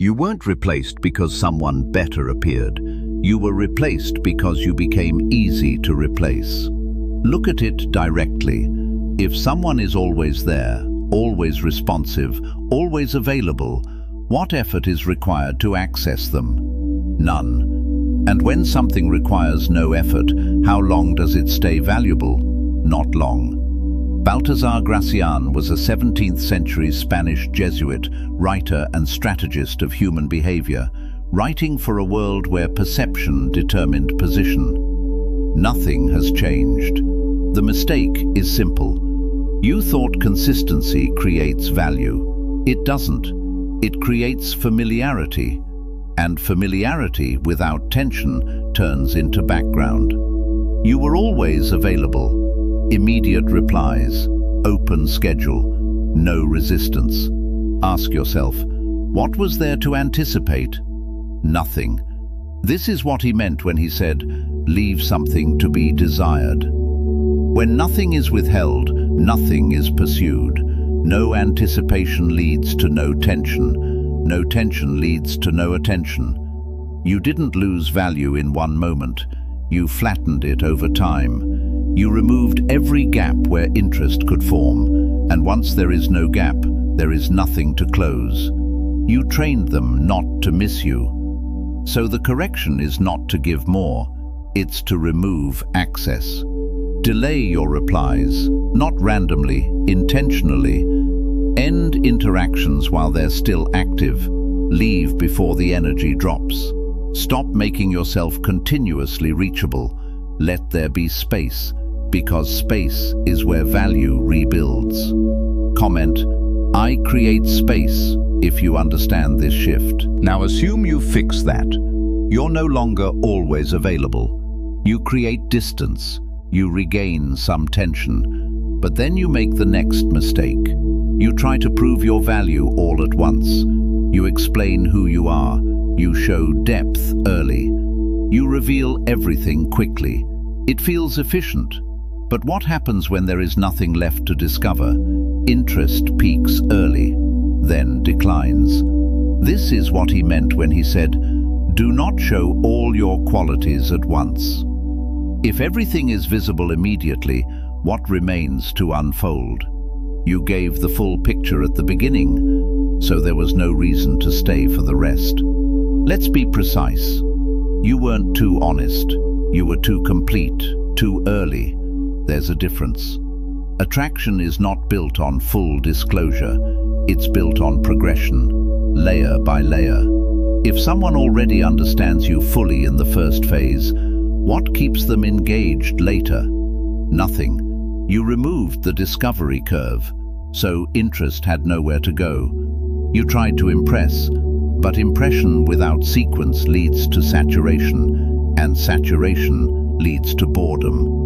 You weren't replaced because someone better appeared. You were replaced because you became easy to replace. Look at it directly. If someone is always there, always responsive, always available, what effort is required to access them? None. And when something requires no effort, how long does it stay valuable? Not long. Baltasar Gracian was a 17th century Spanish Jesuit, writer and strategist of human behavior, writing for a world where perception determined position. Nothing has changed. The mistake is simple. You thought consistency creates value. It doesn't. It creates familiarity. And familiarity without tension turns into background. You were always available. Immediate replies, open schedule, no resistance. Ask yourself, what was there to anticipate? Nothing. This is what he meant when he said, leave something to be desired. When nothing is withheld, nothing is pursued. No anticipation leads to no tension. No tension leads to no attention. You didn't lose value in one moment. You flattened it over time. You removed every gap where interest could form, and once there is no gap, there is nothing to close. You trained them not to miss you. So the correction is not to give more, it's to remove access. Delay your replies, not randomly, intentionally. End interactions while they're still active. Leave before the energy drops. Stop making yourself continuously reachable. Let there be space, because space is where value rebuilds. Comment, I create space, if you understand this shift. Now assume you fix that. You're no longer always available. You create distance. You regain some tension. But then you make the next mistake. You try to prove your value all at once. You explain who you are. You show depth early. You reveal everything quickly. It feels efficient. But what happens when there is nothing left to discover? Interest peaks early, then declines. This is what he meant when he said, do not show all your qualities at once. If everything is visible immediately, what remains to unfold? You gave the full picture at the beginning, so there was no reason to stay for the rest. Let's be precise. You weren't too honest. You were too complete, too early. There's a difference. Attraction is not built on full disclosure. It's built on progression, layer by layer. If someone already understands you fully in the first phase, what keeps them engaged later? Nothing. You removed the discovery curve, so interest had nowhere to go. You tried to impress, but impression without sequence leads to saturation, and saturation leads to boredom.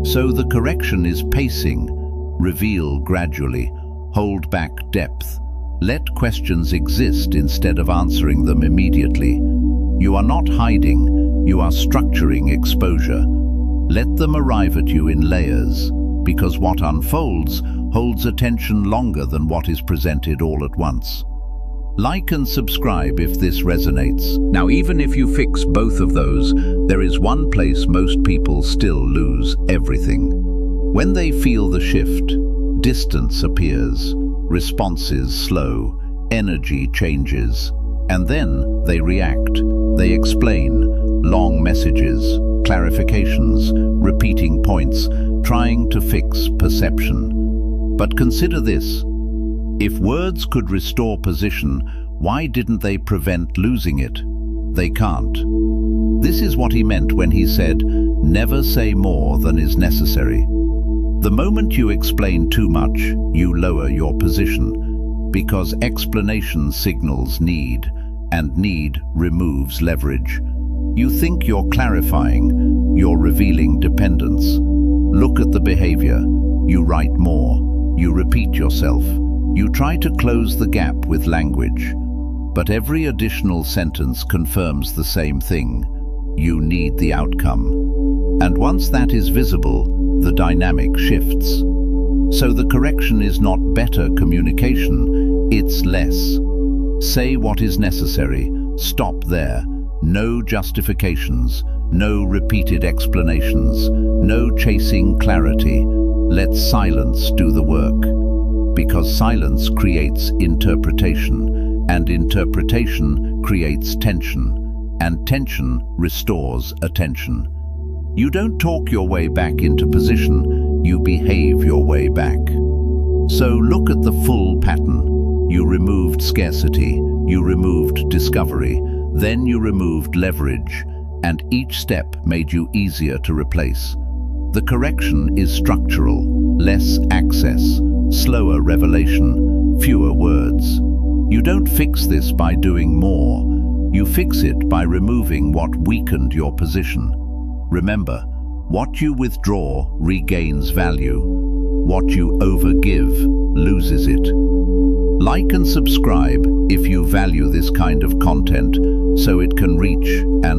So the correction is pacing. Reveal gradually, hold back depth. Let questions exist instead of answering them immediately. You are not hiding, you are structuring exposure. Let them arrive at you in layers, because what unfolds holds attention longer than what is presented all at once. Like and subscribe if this resonates. Now, even if you fix both of those, there is one place most people still lose everything. When they feel the shift, distance appears, responses slow, energy changes, and then they react. They explain, long messages, clarifications, repeating points, trying to fix perception. But consider this. If words could restore position, why didn't they prevent losing it? They can't. This is what he meant when he said, never say more than is necessary. The moment you explain too much, you lower your position, because explanation signals need, and need removes leverage. You think you're clarifying, you're revealing dependence. Look at the behavior. You write more. You repeat yourself. You try to close the gap with language. But every additional sentence confirms the same thing. You need the outcome. And once that is visible, the dynamic shifts. So the correction is not better communication, it's less. Say what is necessary. Stop there. No justifications, no repeated explanations, no chasing clarity. Let silence do the work. Because silence creates interpretation, and interpretation creates tension, and tension restores attention. You don't talk your way back into position, you behave your way back. So look at the full pattern. You removed scarcity, you removed discovery, then you removed leverage, and each step made you easier to replace. The correction is structural: less access, slower revelation, fewer words. You don't fix this by doing more. You fix it by removing what weakened your position. Remember, what you withdraw regains value. What you overgive loses it. Like and subscribe if you value this kind of content so it can reach and